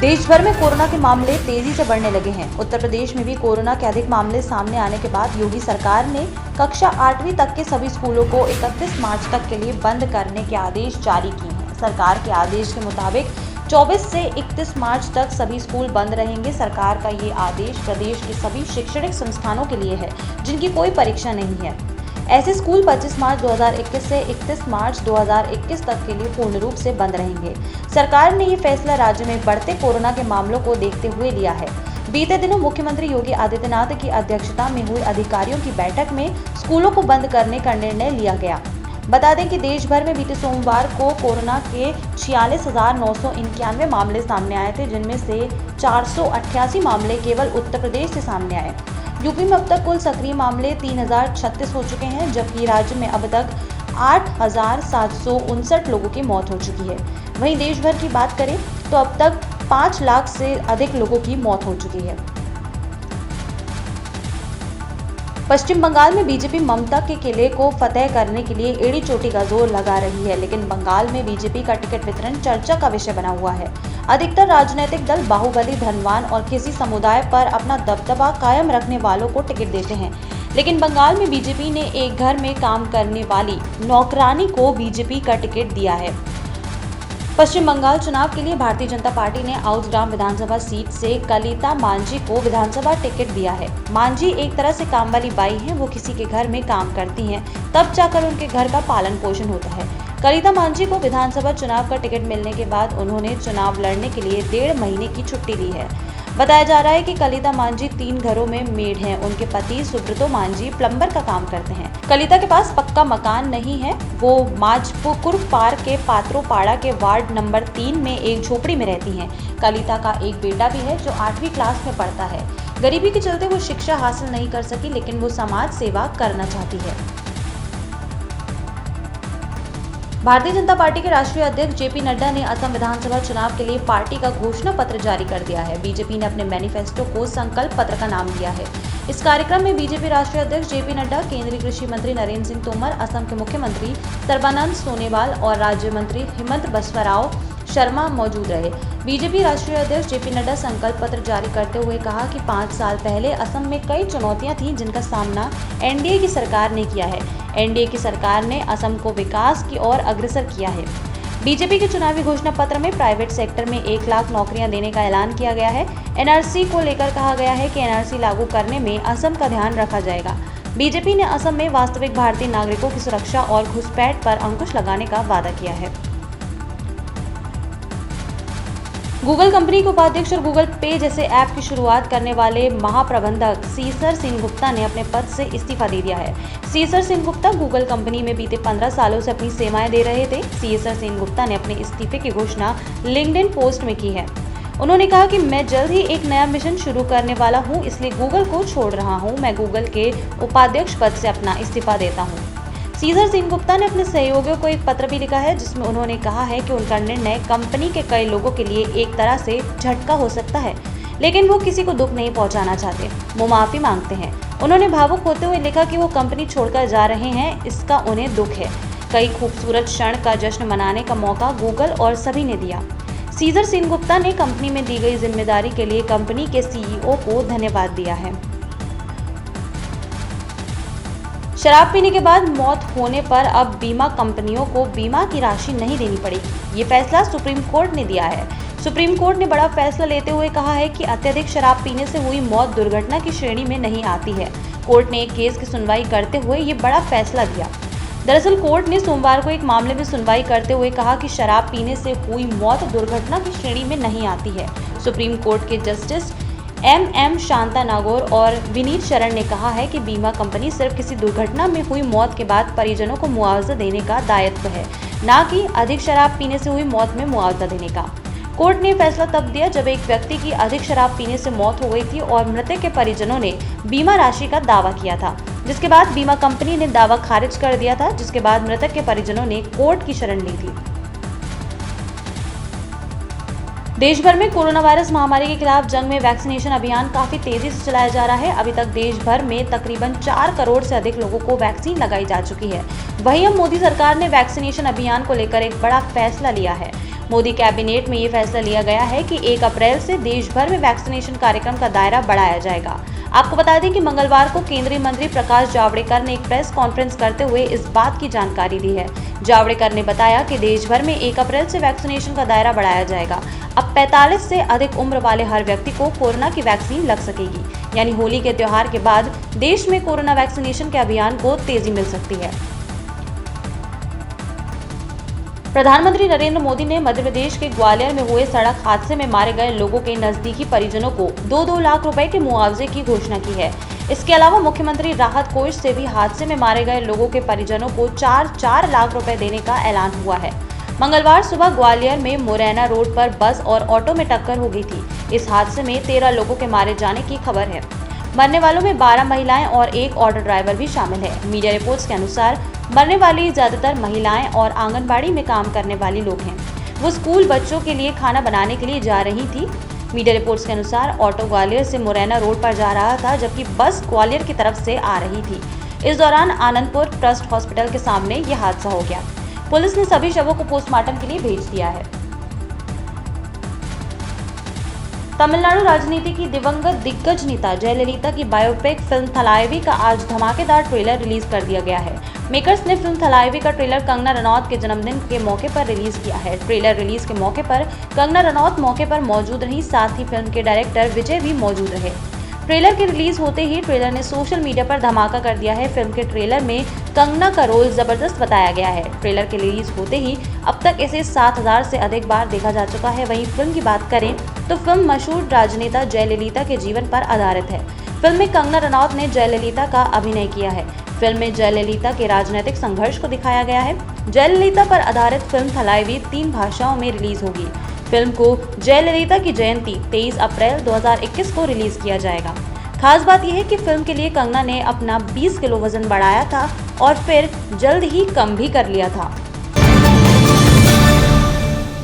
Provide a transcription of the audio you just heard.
देश भर में कोरोना के मामले तेजी से बढ़ने लगे हैं। उत्तर प्रदेश में भी कोरोना के अधिक मामले सामने आने के बाद योगी सरकार ने कक्षा 8वीं तक के सभी स्कूलों को 31 मार्च तक के लिए बंद करने के आदेश जारी किए हैं। सरकार के आदेश के मुताबिक 24 से 31 मार्च तक सभी स्कूल बंद रहेंगे। सरकार का ये आदेश प्रदेश के सभी शैक्षणिक संस्थानों के लिए है जिनकी कोई परीक्षा नहीं है। ऐसे स्कूल 25 मार्च 2021 से 31 मार्च 2021 तक के लिए पूर्ण रूप से बंद रहेंगे। सरकार ने ये फैसला राज्य में बढ़ते कोरोना के मामलों को देखते हुए लिया है। बीते दिनों मुख्यमंत्री योगी आदित्यनाथ की अध्यक्षता में हुई अधिकारियों की बैठक में स्कूलों को बंद करने का निर्णय लिया गया। बता दें कि देश भर में बीते सोमवार को कोरोना के 46,991 मामले सामने आए थे, जिनमें से 488 मामले केवल उत्तर प्रदेश से सामने आए। यूपी में अब तक कुल सक्रिय मामले 3036 हो चुके हैं, जबकि राज्य में अब तक 8,759 लोगों की मौत हो चुकी है। वहीं देश भर की बात करें तो अब तक 5 लाख से अधिक लोगों की मौत हो चुकी है। पश्चिम बंगाल में बीजेपी ममता के किले को फतेह करने के लिए एड़ी चोटी का जोर लगा रही है, लेकिन बंगाल में बीजेपी का टिकट वितरण चर्चा का विषय बना हुआ है। अधिकतर राजनीतिक दल बाहुबली, धनवान और किसी समुदाय पर अपना दबदबा कायम रखने वालों को टिकट देते हैं, लेकिन बंगाल में बीजेपी ने एक घर में काम करने वाली नौकरानी को बीजेपी का टिकट दिया है। पश्चिम बंगाल चुनाव के लिए भारतीय जनता पार्टी ने आउसग्राम विधानसभा सीट से कलिता मांझी को विधानसभा टिकट दिया है। मांझी एक तरह से काम वाली बाई हैं, वो किसी के घर में काम करती हैं, तब जाकर उनके घर का पालन पोषण होता है। कलिता मांझी को विधानसभा चुनाव का टिकट मिलने के बाद उन्होंने चुनाव लड़ने के लिए 1.5 महीने की छुट्टी ली है। बताया जा रहा है कि कलिता मांझी 3 घरों में मेड हैं। उनके पति सुब्रतो मांझी प्लम्बर का काम करते हैं। कलिता के पास पक्का मकान नहीं है। वो माजपुकुर पार के पात्रोपाड़ा के वार्ड नंबर 3 में एक झोपड़ी में रहती हैं। कलिता का एक बेटा भी है जो 8वीं क्लास में पढ़ता है। गरीबी के चलते वो शिक्षा हासिल नहीं कर सकी, लेकिन वो समाज सेवा करना चाहती है। भारतीय जनता पार्टी के राष्ट्रीय अध्यक्ष जेपी नड्डा ने असम विधानसभा चुनाव के लिए पार्टी का घोषणा पत्र जारी कर दिया है। बीजेपी ने अपने मैनिफेस्टो को संकल्प पत्र का नाम दिया है। इस कार्यक्रम में बीजेपी राष्ट्रीय अध्यक्ष जेपी नड्डा, केंद्रीय कृषि मंत्री नरेंद्र सिंह तोमर, असम के मुख्यमंत्री सर्बानंद सोनोवाल और राज्य मंत्री हिमंत बसवराव शर्मा मौजूद रहे। बीजेपी राष्ट्रीय अध्यक्ष जेपी नड्डा संकल्प पत्र जारी करते हुए कहा कि 5 साल पहले असम में कई चुनौतियां थीं जिनका सामना एनडीए की सरकार ने किया है। एनडीए की सरकार ने असम को विकास की ओर अग्रसर किया है। बीजेपी के चुनावी घोषणा पत्र में प्राइवेट सेक्टर में 1 लाख नौकरियां देने का ऐलान किया गया है। एनआरसी को लेकर कहा गया है कि एनआरसी लागू करने में असम का ध्यान रखा जाएगा। बीजेपी ने असम में वास्तविक भारतीय नागरिकों की सुरक्षा और घुसपैठ पर अंकुश लगाने का वादा किया है। गूगल कंपनी के उपाध्यक्ष और गूगल पे जैसे ऐप की शुरुआत करने वाले महाप्रबंधक सीसर सेनगुप्ता ने अपने पद से इस्तीफा दे दिया है। सीसर सेनगुप्ता गूगल कंपनी में बीते 15 सालों से अपनी सेवाएं दे रहे थे। सीसर सेनगुप्ता ने अपने इस्तीफे की घोषणा लिंक्डइन पोस्ट में की है। उन्होंने कहा कि मैं जल्द ही एक नया मिशन शुरू करने वाला हूं, इसलिए गूगल को छोड़ रहा हूं। मैं गूगल के उपाध्यक्ष पद से अपना इस्तीफा देता हूं। सीसर सेनगुप्ता ने अपने सहयोगियों को एक पत्र भी लिखा है, जिसमें उन्होंने कहा है कि उनका निर्णय कंपनी के कई लोगों के लिए एक तरह से झटका हो सकता है, लेकिन वो किसी को दुख नहीं पहुंचाना चाहते। वो माफी मांगते हैं। उन्होंने भावुक होते हुए लिखा कि वो कंपनी छोड़कर जा रहे हैं, इसका उन्हें दुख है। कई खूबसूरत क्षण का जश्न मनाने का मौका गूगल और सभी ने दिया। सीसर सेनगुप्ता ने कंपनी में दी गई जिम्मेदारी के लिए कंपनी के सीईओ को धन्यवाद दिया है। शराब पीने के बाद मौत होने पर अब बीमा कंपनियों को बीमा की राशि नहीं देनी पड़ेगी। ये फैसला सुप्रीम कोर्ट ने दिया है। सुप्रीम कोर्ट ने बड़ा फैसला लेते हुए कहा है कि अत्यधिक शराब पीने से हुई मौत दुर्घटना की श्रेणी में नहीं आती है। कोर्ट ने एक केस की सुनवाई करते हुए ये बड़ा फैसला दिया। दरअसल कोर्ट ने सोमवार को एक मामले में सुनवाई करते हुए कहा कि शराब पीने से हुई मौत दुर्घटना की श्रेणी में नहीं आती है। सुप्रीम कोर्ट के जस्टिस एम शांता नागौर और विनीत शरण ने कहा है कि बीमा कंपनी सिर्फ किसी दुर्घटना में हुई मौत के बाद परिजनों को मुआवजा देने का दायित्व है, न कि अधिक शराब पीने से हुई मौत में मुआवजा देने का। कोर्ट ने फैसला तब दिया जब एक व्यक्ति की अधिक शराब पीने से मौत हो गई थी और मृतक के परिजनों ने बीमा राशि का दावा किया था, जिसके बाद बीमा कंपनी ने दावा खारिज कर दिया था, जिसके बाद मृतक के परिजनों ने कोर्ट की शरण ली थी। देश भर में कोरोना वायरस महामारी के खिलाफ जंग में वैक्सीनेशन अभियान काफी तेजी से चलाया जा रहा है। अभी तक देश भर में तकरीबन 4 करोड़ से अधिक लोगों को वैक्सीन लगाई जा चुकी है। वहीं अब मोदी सरकार ने वैक्सीनेशन अभियान को लेकर एक बड़ा फैसला लिया है। मोदी कैबिनेट में ये फैसला लिया गया है कि 1 अप्रैल से देश भर में वैक्सीनेशन कार्यक्रम का दायरा बढ़ाया जाएगा। आपको बता दें कि मंगलवार को केंद्रीय मंत्री प्रकाश जावड़ेकर ने एक प्रेस कॉन्फ्रेंस करते हुए इस बात की जानकारी दी है। जावड़ेकर ने बताया कि देश भर में 1 अप्रैल से वैक्सीनेशन का दायरा बढ़ाया जाएगा। अब 45 से अधिक उम्र वाले हर व्यक्ति को कोरोना की वैक्सीन लग सकेगी। यानी होली के त्योहार के बाद देश में कोरोना वैक्सीनेशन के अभियान को तेजी मिल सकती है। प्रधानमंत्री नरेंद्र मोदी ने मध्य प्रदेश के ग्वालियर में हुए सड़क हादसे में मारे गए लोगों के नजदीकी परिजनों को 2-2 लाख रुपए के मुआवजे की घोषणा की है। इसके अलावा मुख्यमंत्री राहत कोष से भी हादसे में मारे गए लोगों के परिजनों को 4-4 लाख रुपए देने का ऐलान हुआ है। मंगलवार सुबह ग्वालियर में मुरैना रोड पर बस और ऑटो में टक्कर हो गई थी। इस हादसे में 13 लोगों के मारे जाने की खबर है। मरने वालों में 12 महिलाएं और एक ऑटो ड्राइवर भी शामिल है। मीडिया रिपोर्ट्स के अनुसार मरने वाली ज्यादातर महिलाएं और आंगनबाड़ी में काम करने वाली लोग हैं। वो स्कूल बच्चों के लिए खाना बनाने के लिए जा रही थी। मीडिया रिपोर्ट्स के अनुसार ऑटो ग्वालियर से मुरैना रोड पर जा रहा था, जबकि बस ग्वालियर की तरफ से आ रही थी। इस दौरान आनंदपुर ट्रस्ट हॉस्पिटल के सामने यह हादसा हो गया। पुलिस ने सभी शवों को पोस्टमार्टम के लिए भेज दिया है। तमिलनाडु राजनीति की दिवंगत दिग्गज नेता जयललिता की बायोपिक फिल्म थलाइवी का आज धमाकेदार ट्रेलर रिलीज कर दिया गया है। मेकर्स ने फिल्म थलाइवी का ट्रेलर कंगना रनौत के जन्मदिन के मौके पर रिलीज किया है। ट्रेलर रिलीज के मौके पर कंगना रनौत मौके पर मौजूद रही, साथ ही फिल्म के डायरेक्टर विजय भी मौजूद रहे। ट्रेलर के रिलीज होते ही ट्रेलर ने सोशल मीडिया पर धमाका कर दिया है। फिल्म के ट्रेलर में कंगना का रोल जबरदस्त बताया गया है। ट्रेलर के रिलीज होते ही अब तक इसे 7000 से अधिक बार देखा जा चुका है। वहीं फिल्म की बात करें तो फिल्म मशहूर राजनेता जयललिता के जीवन पर आधारित है। फिल्म में कंगना रनौत ने जयललिता का अभिनय किया है। फिल्म में जयललिता के राजनीतिक संघर्ष को दिखाया गया है। जयललिता पर आधारित फिल्म थलाइवी 3 भाषाओं में रिलीज होगी। फिल्म को जयललिता की जयंती 23 अप्रैल 2021 को रिलीज किया जाएगा। खास बात यह है कि फिल्म के लिए कंगना ने अपना 20 किलो वजन बढ़ाया था और फिर जल्द ही कम भी कर लिया था।